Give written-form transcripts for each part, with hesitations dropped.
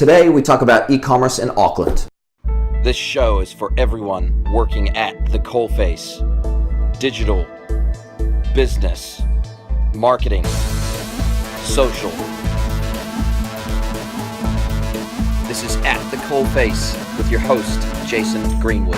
Today we talk about e-commerce in Auckland. This show is for everyone working at the Coalface. Digital, business, marketing, social. This is At the Coalface with your host, Jason Greenwood.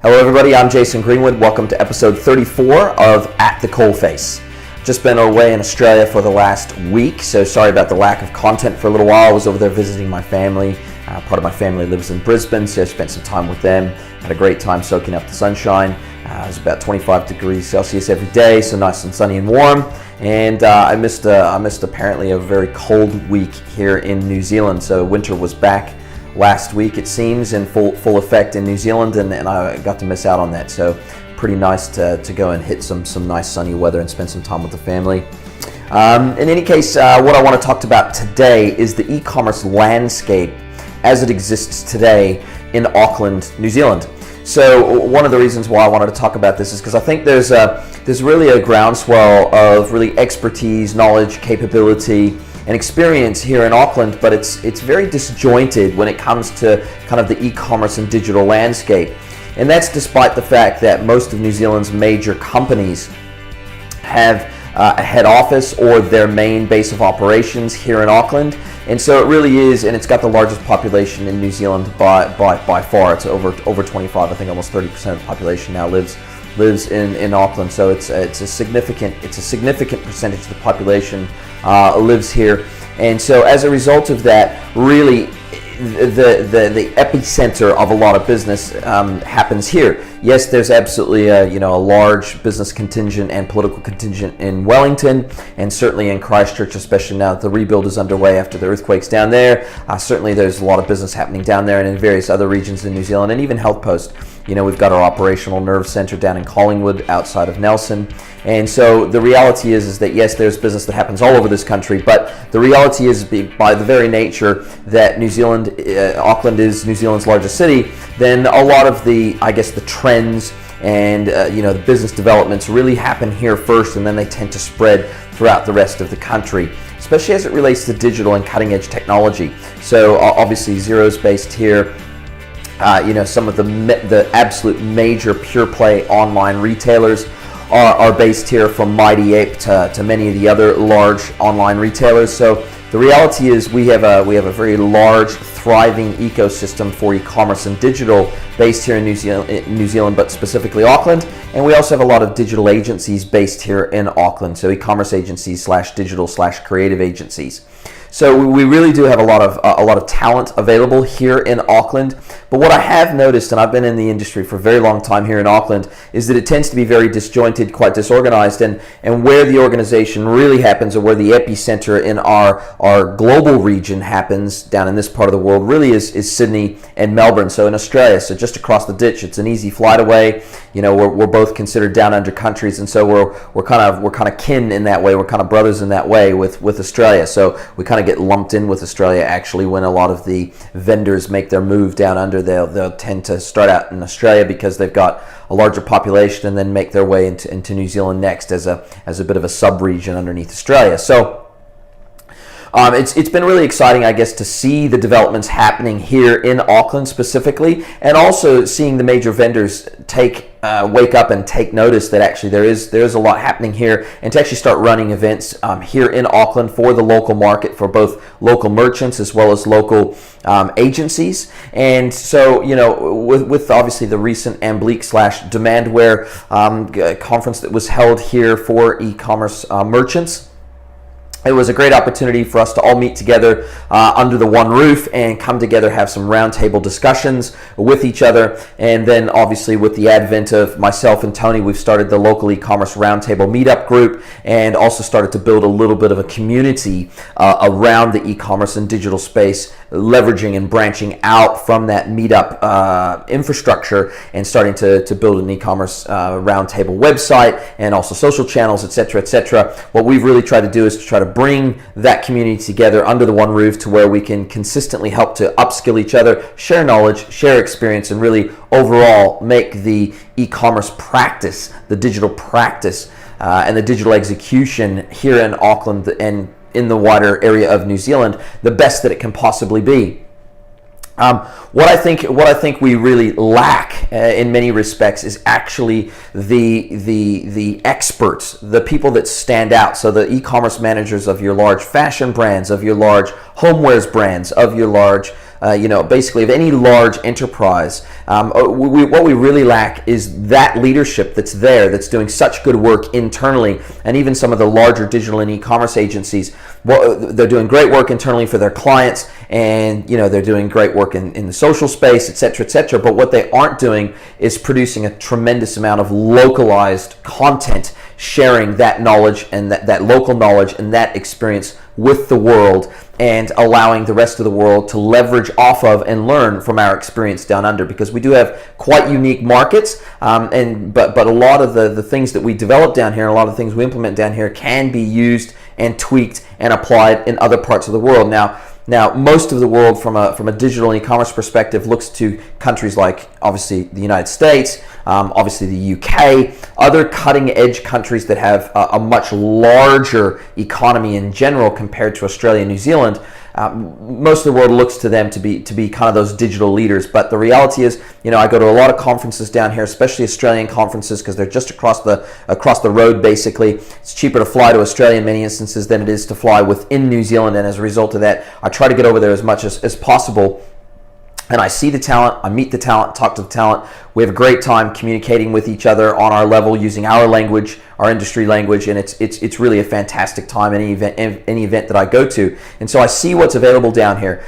Hello everybody, I'm Jason Greenwood. Welcome to episode 34 of At the Coalface. Just been away in Australia for the last week, so sorry about the lack of content for a little while. I was over there visiting my family. Part of my family lives in Brisbane, so I spent some time with them. Had a great time soaking up the sunshine. It was about 25 degrees Celsius every day, so nice and sunny and warm. And I missed apparently a very cold week here in New Zealand, so winter was back last week, it seems, in full effect in New Zealand, and I got to miss out on that. So pretty nice to go and hit some nice sunny weather and spend some time with the family. In any case, what I want to talk about today is the e-commerce landscape as it exists today in Auckland, New Zealand. So one of the reasons why I wanted to talk about this is because I think there's really a groundswell of really expertise, knowledge, capability, and experience here in Auckland, but it's very disjointed when it comes to kind of the e-commerce and digital landscape. And that's despite the fact that most of New Zealand's major companies have a head office or their main base of operations here in Auckland. And so it really is, and it's got the largest population in New Zealand by far. It's over 25, I think almost 30% of the population now lives in Auckland. So it's a significant percentage of the population lives here, and so as a result of that, really the epicenter of a lot of business happens here. Yes, there's absolutely a large business contingent and political contingent in Wellington, and certainly in Christchurch, especially now that the rebuild is underway after the earthquakes down there. Certainly there's a lot of business happening down there and in various other regions in New Zealand, and even Health Post. We've got our operational nerve center down in Collingwood outside of Nelson. And so the reality is that yes, there's business that happens all over this country, but the reality is, by the very nature that Auckland is New Zealand's largest city, then a lot of the trends and the business developments really happen here first, and then they tend to spread throughout the rest of the country, especially as it relates to digital and cutting edge technology. So obviously Xero's based here. Some of the absolute major pure play online retailers are based here, from Mighty Ape to many of the other large online retailers. So the reality is we have a very large, thriving ecosystem for e-commerce and digital based here in New Zealand, but specifically Auckland. And we also have a lot of digital agencies based here in Auckland, so e-commerce agencies / digital / creative agencies. So we really do have a lot of talent available here in Auckland. But what I have noticed, and I've been in the industry for a very long time here in Auckland, is that it tends to be very disjointed, quite disorganized, and where the organization really happens, or where the epicenter in our global region happens down in this part of the world, really is Sydney and Melbourne. So in Australia, so just across the ditch, it's an easy flight away. We're both considered down under countries, and so we're kind of kin in that way. We're kind of brothers in that way with Australia. So we kind of get lumped in with Australia. Actually, when a lot of the vendors make their move down under, they'll tend to start out in Australia because they've got a larger population, and then make their way into New Zealand next as a bit of a sub-region underneath Australia. So it's been really exciting, I guess, to see the developments happening here in Auckland specifically, and also seeing the major vendors wake up and take notice that actually there is a lot happening here, and to actually start running events here in Auckland for the local market, for both local merchants as well as local agencies. And so with obviously the recent Ambleek / Demandware conference that was held here for e-commerce merchants, it was a great opportunity for us to all meet together under the one roof and come together, have some roundtable discussions with each other. And then obviously with the advent of myself and Tony, we've started the local e-commerce roundtable meetup group and also started to build a little bit of a community around the e-commerce and digital space, leveraging and branching out from that meetup infrastructure and starting to build an e-commerce roundtable website and also social channels, etc., etc. What we've really tried to do is to try to bring that community together under the one roof to where we can consistently help to upskill each other, share knowledge, share experience, and really overall make the e-commerce practice, the digital practice, and the digital execution here in Auckland and in the wider area of New Zealand the best that it can possibly be. What I think we really lack in many respects is actually the experts, the people that stand out. So the e-commerce managers of your large fashion brands, of your large homewares brands, of your large basically of any large enterprise. What we really lack is that leadership that's there, that's doing such good work internally, and even some of the larger digital and e-commerce agencies, they're doing great work internally for their clients, and they're doing great work in the social space, etc., etc. But what they aren't doing is producing a tremendous amount of localized content, sharing that knowledge and that local knowledge and that experience with the world, and allowing the rest of the world to leverage off of and learn from our experience down under, because we do have quite unique markets, but a lot of the things that we develop down here, a lot of the things we implement down here can be used and tweaked and applied in other parts of the world. Now, most of the world from a digital and e-commerce perspective looks to countries like obviously the United States, obviously the UK, other cutting-edge countries that have a much larger economy in general compared to Australia and New Zealand. Most of the world looks to them to be kind of those digital leaders. But the reality is, I go to a lot of conferences down here, especially Australian conferences, because they're just across the road. Basically, it's cheaper to fly to Australia in many instances than it is to fly within New Zealand. And as a result of that, I try to get over there as much as possible. And I see the talent, I meet the talent, talk to the talent. We have a great time communicating with each other on our level using our language, our industry language, and it's really a fantastic time any event that I go to. And so I see what's available down here.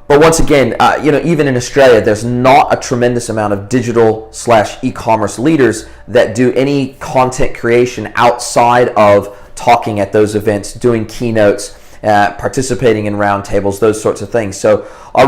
But once again, even in Australia, there's not a tremendous amount of digital/e-commerce leaders that do any content creation outside of talking at those events, doing keynotes, participating in roundtables, those sorts of things. So I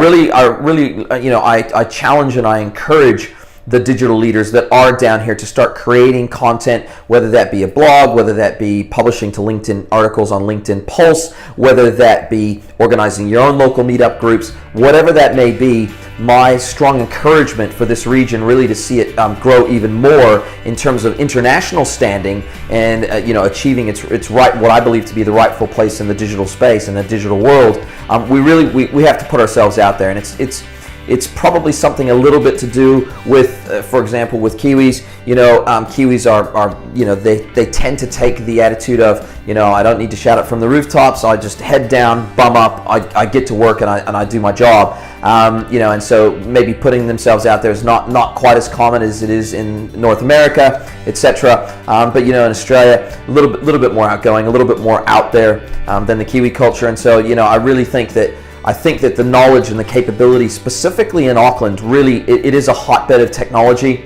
challenge and I encourage the digital leaders that are down here to start creating content, whether that be a blog, whether that be publishing to LinkedIn articles on LinkedIn Pulse, whether that be organizing your own local meetup groups, whatever that may be. My strong encouragement for this region really to see it grow even more in terms of international standing and achieving its right, what I believe to be the rightful place in the digital space, in the digital world. We have to put ourselves out there, and it's probably something a little bit to do with, for example, with Kiwis. Kiwis are they tend to take the attitude of, I don't need to shout it from the rooftops. I just head down, bum up, I get to work and I do my job. And so maybe putting themselves out there is not quite as common as it is in North America, etc. But in Australia, a little bit more outgoing, a little bit more out there than the Kiwi culture. And so I really think that the knowledge and the capability, specifically in Auckland, really it is a hotbed of technology.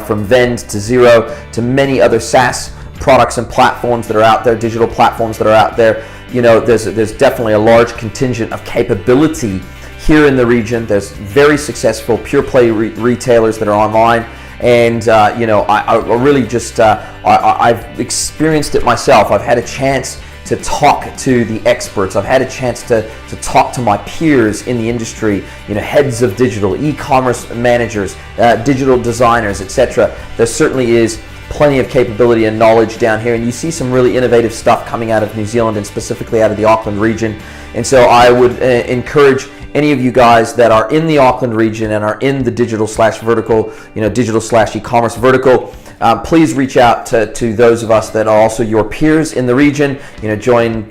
From Vend to Xero to many other SaaS products and platforms that are out there, digital platforms that are out there. There's definitely a large contingent of capability here in the region. There's very successful pure play retailers that are online. And I really just I've experienced it myself. I've had a chance to talk to the experts. I've had a chance to talk to my peers in the industry, heads of digital, e-commerce managers, digital designers, etc. There certainly is plenty of capability and knowledge down here, and you see some really innovative stuff coming out of New Zealand and specifically out of the Auckland region. And so I would encourage any of you guys that are in the Auckland region and are in the digital/vertical, digital/e-commerce vertical, please reach out to those of us that are also your peers in the region. Join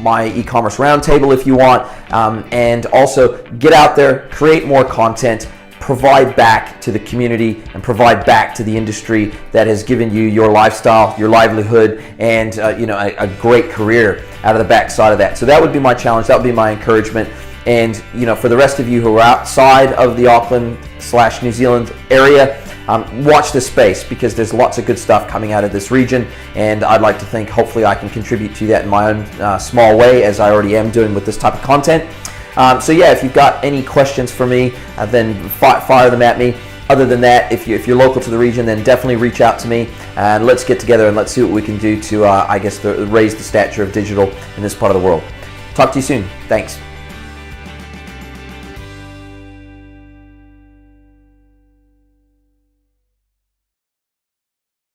my e-commerce roundtable if you want, and also get out there, create more content, provide back to the community and provide back to the industry that has given you your lifestyle, your livelihood, and a great career out of the backside of that. So that would be my challenge. That would be my encouragement. And for the rest of you who are outside of the Auckland/New Zealand area, watch this space, because there's lots of good stuff coming out of this region, and I'd like to think hopefully I can contribute to that in my own small way, as I already am doing with this type of content. So yeah, if you've got any questions for me, then fire them at me. Other than that, if you're local to the region, then definitely reach out to me, and let's get together and let's see what we can do to raise the stature of digital in this part of the world. Talk to you soon. Thanks.